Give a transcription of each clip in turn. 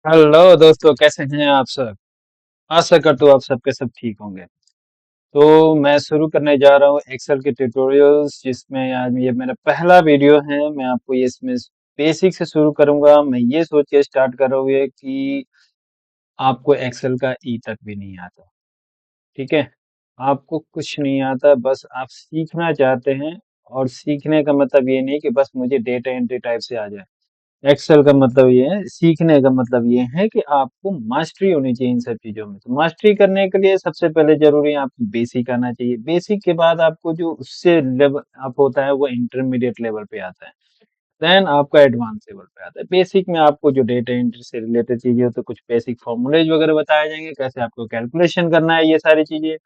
Hello दोस्तों, कैसे हैं आप सब। आशा करता हूँ आप सबके सब ठीक होंगे। तो मैं शुरू करने जा रहा हूँ एक्सेल के ट्यूटोरियल्स, जिसमें आज ये मेरा पहला वीडियो है। मैं आपको ये इसमें बेसिक से शुरू करूंगा। मैं ये सोच के स्टार्ट कर रहा हूँ ये कि आपको एक्सेल का ई तक भी नहीं आता। ठीक है, आपको कुछ नहीं आता, बस आप सीखना चाहते हैं। और सीखने का मतलब ये नहीं कि बस मुझे डेटा एंट्री टाइप से आ जाए। एक्सेल का मतलब ये है, सीखने का मतलब ये है कि आपको मास्टरी होनी चाहिए इन सब चीज़ों में। तो मास्टरी करने के लिए सबसे पहले ज़रूरी है आपको बेसिक आना चाहिए। बेसिक के बाद आपको जो उससे लेवल अप होता है वो इंटरमीडिएट लेवल पे आता है। देन आपका एडवांस लेवल पे आता है। बेसिक में आपको जो डेटा एंट्री से रिलेटेड चीज़ें हो तो कुछ बेसिक फॉर्मूलेज वगैरह बताए जाएँगे, कैसे आपको कैलकुलेशन करना है, ये सारी चीज़ें।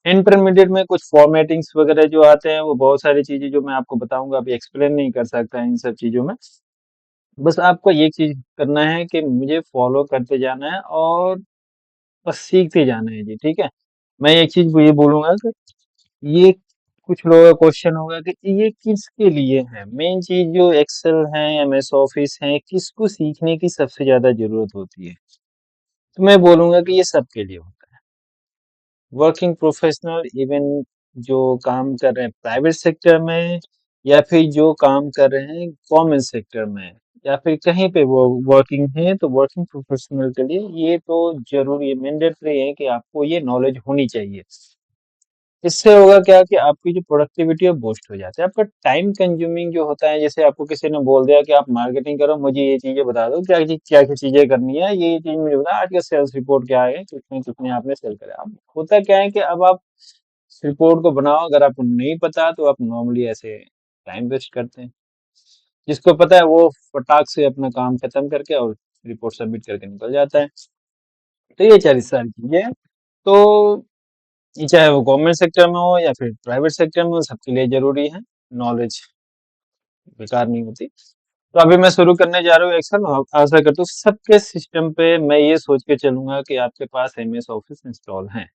इंटरमीडिएट में कुछ फॉर्मेटिंग्स वगैरह जो आते हैं, वो बहुत सारी चीज़ें जो मैं आपको बताऊँगा, अभी एक्सप्लेन नहीं कर सकता इन सब चीज़ों में। बस आपको ये चीज़ करना है कि मुझे फ़ॉलो करते जाना है और बस सीखते जाना है जी, ठीक है? मैं एक चीज़ ये बोलूँगा कि ये कुछ लोगों का क्वेश्चन होगा कि ये किसके लिए है? मेन चीज़ जो एक्सेल है, एमएस ऑफिस है, किसको सीखने की सबसे ज़्यादा ज़रूरत होती है? तो मैं बोलूँगा कि ये सबके लिए होता है। वर्किंग प्रोफेशनल, इवन जो काम कर रहे हैं प्राइवेट सेक्टर में, या फिर जो काम कर रहे हैं गवर्नमेंट सेक्टर में, या फिर कहीं पे वो वर्किंग है, तो वर्किंग प्रोफेशनल के लिए ये तो ज़रूरी है, मैंडेटरी है कि आपको ये नॉलेज होनी चाहिए। इससे होगा क्या कि आपकी जो प्रोडक्टिविटी है बूस्ट हो जाता है। आपका टाइम कंज्यूमिंग जो होता है, जैसे आपको किसी ने बोल दिया कि आप मार्केटिंग करो, मुझे ये चीज़ें बता दो, क्या-क्या चीज़ें करनी है, ये चीज़ मुझे बता, आज का सेल्स रिपोर्ट क्या है, कितने-कितने आपने सेल करे। अब होता क्या है कि अब आप रिपोर्ट को बनाओ, अगर आपको नहीं पता तो आप नॉर्मली ऐसे टाइम वेस्ट करते हैं। जिसको पता है वो फटाक से अपना काम खत्म करके और रिपोर्ट सबमिट करके निकल जाता है। तो ये सारी चीज़ें हैं। तो ये चाहे वो गवर्नमेंट सेक्टर में हो या फिर प्राइवेट सेक्टर में हो, सबके लिए ज़रूरी है। नॉलेज बेकार नहीं होती। तो अभी मैं शुरू करने जा रहा हूँ एक्सेल, और आशा करता हूँ सबके सिस्टम पे मैं ये सोच के चलूँगा कि आपके पास एमएस ऑफिस इंस्टॉल है।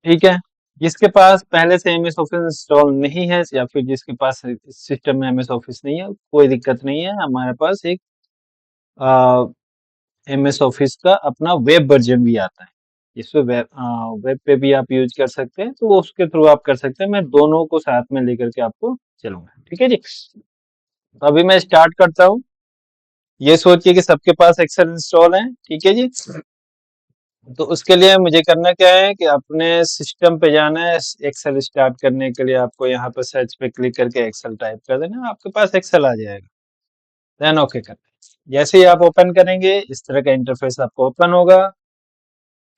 ठीक है? जिसके पास पहले से एमएस ऑफिस इंस्टॉल नहीं है, या फिर जिसके पास सिस्टम में एमएस ऑफिस नहीं है, कोई दिक्कत नहीं है। हमारे पास एक अ, एमएस ऑफिस का अपना वेब वर्ज़न भी आता है। इसपे वेब पे भी आप यूज़ कर सकते हैं, तो वो उसके थ्रू आप कर सकते हैं। मैं दोनों को साथ में लेकर के आपको चलूँगा। ठीक है जी? तो अभी मैं स्टार्ट करता हूँ। ये सोचिए कि सबके पास एक्सेल इंस्टॉल है। ठीक है जी? तो उसके लिए मुझे करना क्या है कि अपने सिस्टम पे जाना है। एक्सेल स्टार्ट करने के लिए आपको यहाँ पे सर्च पे क्लिक करके एक्सेल टाइप कर देना, आपके पास एक्सेल आ जाएगा। देन ओके करना है। जैसे ही आप ओपन करेंगे, इस तरह का इंटरफेस आपको ओपन होगा।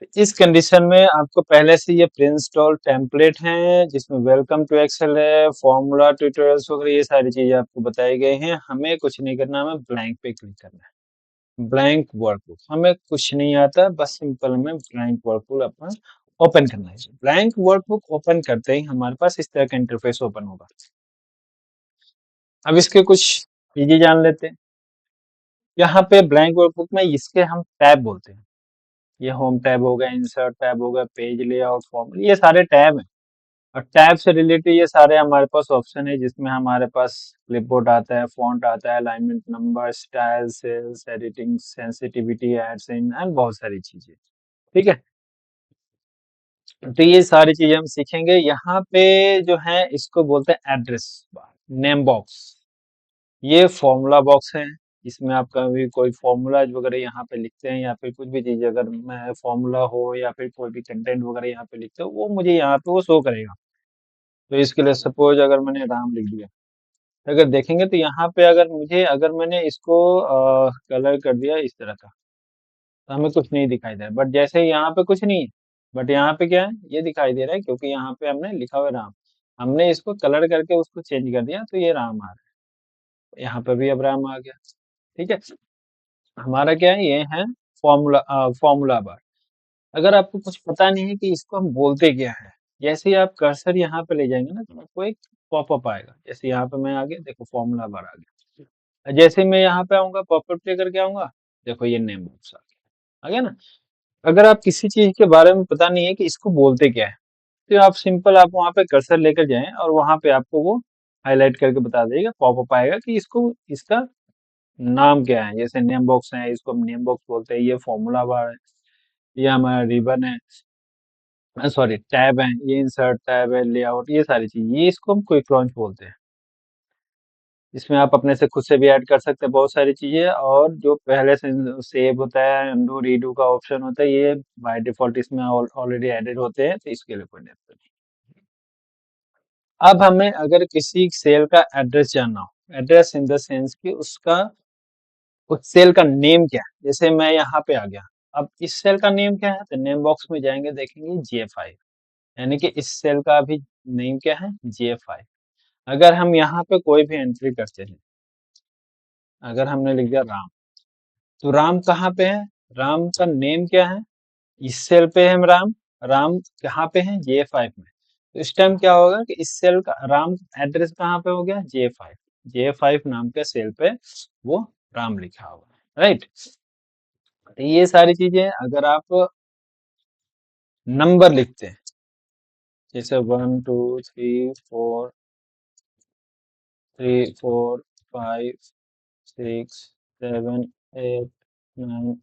तो इस कंडीशन में आपको पहले से ये प्री इंस्टॉल टेम्पलेट हैं, जिसमें वेलकम टू एक्सेल है, फॉर्मूला ट्यूटोरियल्स वगैरह, ये सारी चीज़ें आपको बताई गई हैं। हमें कुछ नहीं करना, हमें ब्लैंक पे क्लिक करना है। ब्लैंक वर्कबुक, हमें कुछ नहीं आता, बस सिंपल में ब्लैंक वर्कबुक अपना ओपन करना है। ब्लैंक वर्कबुक ओपन करते ही हमारे पास इस तरह का इंटरफेस ओपन होगा। अब इसके कुछ चीजें जान लेते हैं। यहाँ पे ब्लैंक वर्कबुक में इसके हम टैब बोलते हैं। ये होम टैब हो गया, इंसर्ट टैब हो गया, पेज लेआउट, फॉर्म, ये सारे टैब हैं। और टैब से रिलेटेड ये सारे हमारे पास ऑप्शन है, जिसमें हमारे पास क्लिपबोर्ड आता है, फॉन्ट आता है, alignment number, style, cells, editing, sensitivity, add ins एंड बहुत सारी चीजें। ठीक है? तो ये सारी चीज़ें हम सीखेंगे। यहाँ पे जो है इसको बोलते हैं एड्रेस बार, नेम बॉक्स। ये फ़ॉर्मूला बॉक्स है। इसमें आप कभी कोई फ़ॉर्मूलाज़ वग़ैरह यहाँ पे लिखते हैं, या फिर कुछ भी चीज़ अगर मैं फ़ॉर्मूला हो या फिर कोई भी कंटेंट वग़ैरह यहाँ पे लिखते हो, वो मुझे यहाँ पे वो शो करेगा। तो इसके लिए सपोज़ अगर मैंने राम लिख दिया, अगर देखेंगे तो यहाँ पे अगर मैंने इसको कलर कर दिया इस तरह का, तो हमें कुछ नहीं दिखाई दे रहा। बट जैसे ही यहाँ पे कुछ नहीं है, बट यहाँ पे क्या है, ये दिखाई दे रहा है, क्योंकि यहाँ पे हमने लिखा हुआ है राम। हमने इसको कलर करके उसको चेंज कर दिया, तो ये राम आ रहा है। यहाँ पे भी अब राम आ गया। ठीक है? हमारा क्या है, ये है फॉर्मूला बार। अगर आपको कुछ पता नहीं है कि इसको हम बोलते क्या है, जैसे ही आप कर्सर यहाँ पे ले जाएँगे ना, तो आपको एक पॉपअप आएगा। जैसे यहाँ पे मैं आ गया, देखो फॉर्मूला बार आ गया। जैसे ही मैं यहाँ पे आऊँगा, पॉपअप लेकर के आऊँगा, देखो ये नेम बॉक्स आ गया। आ गया ना? अगर आप किसी चीज़ के बारे में पता नहीं है कि इसको बोलते क्या है, तो आप वहाँ पे कर्सर लेकर जाएँ और वहाँ पे आपको वो हाइलाइट करके बता देगा, पॉपअप आएगा कि इसको इसका नाम क्या है, जैसे नेम बॉक्स है, इसको हम नेम बॉक्स बोलते हैं, ये फॉर्मूला बार है, ये हमारा रिबन है, सॉरी टैब है, ये इंसर्ट टैब है, लेआउट, ये सारी चीज, ये इसको हम क्विक लॉन्च बोलते हैं। इसमें आप अपने से खुद से भी ऐड कर सकते हैं बहुत सारी चीजें, और जो पहले से सेव होता है, अनडू रीडू का ऑप्शन होता है, ये बाय डिफॉल्ट इसमें ऑलरेडी एडेड होते हैं, तो इसके लिए कोई दिक्कत नहीं। अब हमें अगर किसी सेल का एड्रेस जानना हो, एड्रेस इन द सेंस कि उसका उस सेल का नेम क्या है, जैसे मैं यहाँ पे आ गया, अब इस सेल का नेम क्या है, तो नेम बॉक्स में जाएंगे, देखेंगे J5, यानी कि इस सेल का अभी नेम क्या है, J5। अगर हम यहाँ पे कोई भी एंट्री करते हैं, अगर हमने लिख दिया राम, तो राम कहाँ पे है, राम का नेम क्या है, इस सेल पे है राम, राम कहाँ पे है, J5 में। तो इस टाइम क्या होगा कि इस सेल का राम एड्रेस कहाँ पे हो गया, J5, J5 नाम के सेल पे वो राम लिखा हुआ है, राइट। तो ये सारी चीजें, अगर आप नंबर लिखते हैं, जैसे 1 2 3 4 3 4 5 6 7 8 9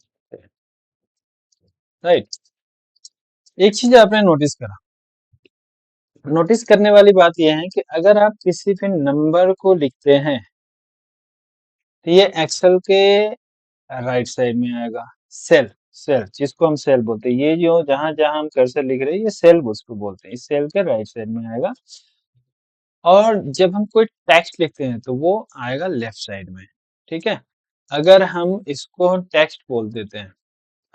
राइट। एक चीज आपने नोटिस करने वाली बात यह है कि अगर आप किसी भी नंबर को लिखते हैं, तो ये एक्सेल के राइट साइड में आएगा, सेल, सेल जिसको हम सेल बोलते हैं, ये जो जहां जहां हम कर्सर लिख रहे हैं, ये सेल उसको बोलते हैं, इस सेल के राइट साइड में आएगा। और जब हम कोई टेक्स्ट लिखते हैं, तो वो आएगा लेफ्ट साइड में, ठीक है। अगर हम इसको टेक्स्ट बोल देते हैं,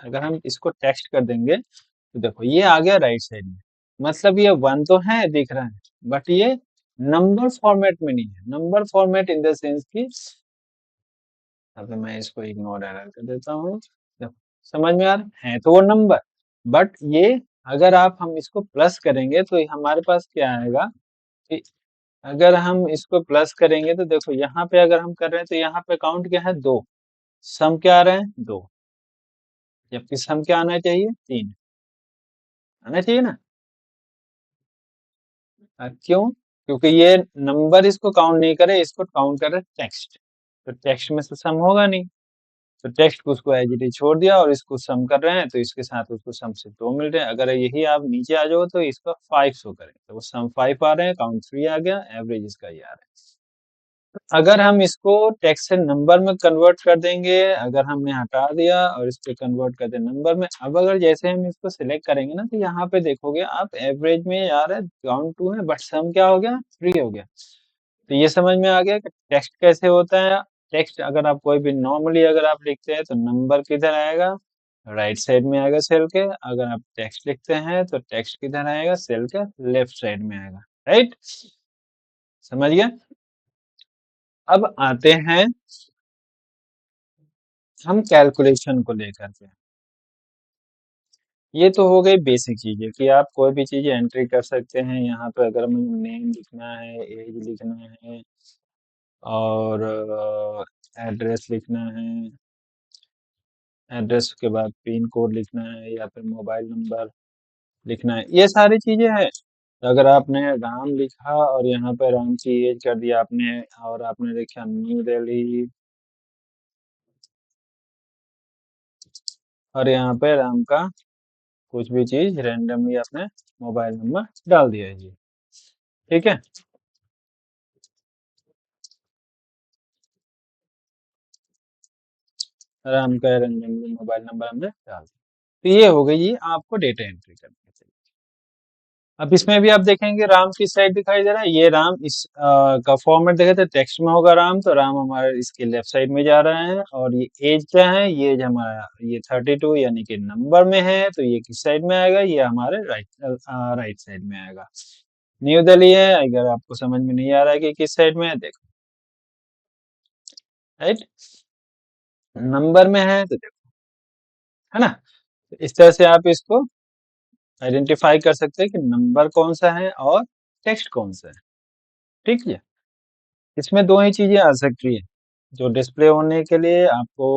अगर हम इसको टेक्स्ट कर देंगे, तो देखो ये आ गया राइट साइड में, मतलब ये 1 तो है दिख रहा है, बट ये नंबर फॉर्मेट में नहीं है। Number format in the sense की, अगर मैं इसको इग्नोर एरर कर देता हूँ, देखो समझ में आ रहा है तो वो नंबर, बट ये अगर आप हम इसको प्लस करेंगे, तो हमारे पास क्या आएगा कि अगर हम इसको प्लस करेंगे, तो देखो यहाँ पे अगर हम कर रहे हैं, तो यहाँ पे काउंट क्या है, 2, सम क्या आ रहे हैं, 2, जबकि सम क्या आना चाहिए, 3 आना चाहिए ना। क्यों, क्योंकि ये नंबर इसको काउंट नहीं करे, इसको काउंट कर रहे टेक्स्ट, तो टेक्स्ट में से सम होगा नहीं, तो टेक्स्ट को उसको एज इट इज छोड़ दिया, और इसको सम कर रहे हैं, तो इसके साथ उसको सम से 2 मिल रहे हैं। अगर यही आप नीचे आ जाओ, तो इसका 5 शो करें, तो वो सम 5 आ रहे हैं, काउंट 3 आ गया, एवरेज इसका ये आ रहा है। अगर हम इसको टेक्स्ट से नंबर में कन्वर्ट कर देंगे, अगर हमने हटा दिया और इसको कन्वर्ट कर दिया नंबर में, अब अगर जैसे हम इसको सिलेक्ट करेंगे ना, तो यहाँ पे देखोगे आप एवरेज में यार है काउंट 2 है, बट सम क्या हो गया, 3 हो गया। तो ये समझ में आ गया कि टेक्स्ट कैसे होता है। टेक्स्ट अगर आप कोई भी नॉर्मली अगर आप लिखते हैं, तो नंबर किधर आएगा, राइट साइड में आएगा सेल के। अगर आप टेक्स्ट लिखते हैं, तो टेक्स्ट किधर आएगा, सेल के लेफ्ट साइड में आएगा, राइट। समझ गया। अब आते हैं हम कैलकुलेशन को लेकर के। ये तो हो गई बेसिक चीजें कि आप कोई भी चीज एंट्री कर सकते हैं। यहाँ पे अगर हमें नेम लिखना है, एज लिखना है, और एड्रेस लिखना है, एड्रेस के बाद पिन कोड लिखना है, या फिर मोबाइल नंबर लिखना है, ये सारी चीजें हैं। तो अगर आपने राम लिखा और यहाँ पे राम की एज कर दिया आपने, और आपने लिखा न्यू दिल्ली, और यहाँ पे राम का कुछ भी चीज रैंडमली आपने मोबाइल नंबर डाल दिया है जी, ठीक है। राम का रैंडमली मोबाइल नंबर हमने डाल दिया, तो ये हो गई जी आपको डेटा एंट्री करने के लिए। अब इसमें भी आप देखेंगे राम किस साइड दिखाई दे रहा है, ये राम इस का फॉर्मेट देखे तो टेक्स्ट में होगा राम, तो राम हमारा इसके लेफ्ट साइड में जा रहा है। और ये एज क्या है, ये एज हमारा ये 32 यानी कि नंबर में है, तो ये किस साइड में आएगा, ये हमारे राइट साइड में आएगा। न्यू दिल्ली है, अगर आपको समझ में नहीं आ रहा है कि किस साइड में है, देखो राइट, नंबर में है तो देखो, है ना। तो इस तरह से आप इसको आइडेंटिफाई कर सकते हैं कि नंबर कौन सा है और टेक्स्ट कौन सा है, ठीक है। इसमें दो ही चीजें आ सकती है, जो डिस्प्ले होने के लिए आपको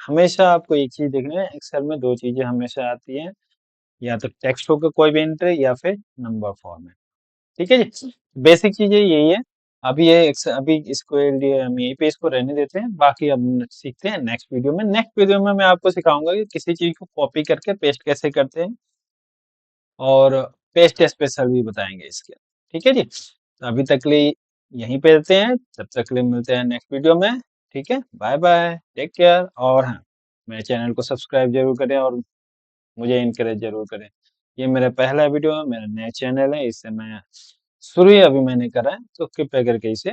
हमेशा आपको एक चीज देखना है, एक्सेल में दो चीजें हमेशा आती हैं, या तो टेक्स्ट होकर कोई भी एंट्री, या फिर नंबर फॉर्मेट, ठीक है जी। बेसिक चीजें यही है। अभी इसको लिए हम यहीं पे इसको रहने देते हैं, बाकी अब सीखते हैं नेक्स्ट वीडियो में। नेक्स्ट वीडियो में मैं आपको सिखाऊँगा कि किसी चीज़ को कॉपी करके पेस्ट कैसे करते हैं, और पेस्ट स्पेशल भी बताएँगे इसके। ठीक है जी? तो अभी तक के लिए यहीं पे रहते हैं, तब तक के लिए मिलते हैं नेक्स्ट वीडियो में। ठीक है? बाय-बाय, टेक केयर, और हाँ, मेरे चैनल को सब्सक्राइब ज़रूर करें और मुझे एनकरेज ज़रूर करें। ये मेरा पहला वीडियो है, मेरा नया चैनल है, इससे मैं शुरू ही अभी मैंने करा है, तो कृपया करके इसे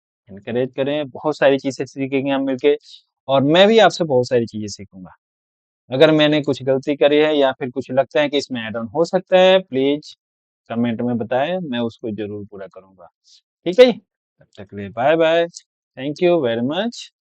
एनकरेज करें। बहुत सारी चीज़ें सीखेंगे हम मिलके, और मैं भी आपसे बहुत सारी चीज़ें सीखूँगा। अगर मैंने कुछ गलती करी है या फिर कुछ लगता है कि इसमें ऐड ऑन हो सकता है, प्लीज़ कमेंट में बताएँ, मैं उसको ज़रूर पूरा करूँगा। ठीक है जी? तब तक के लिए bye-bye. Thank you very much.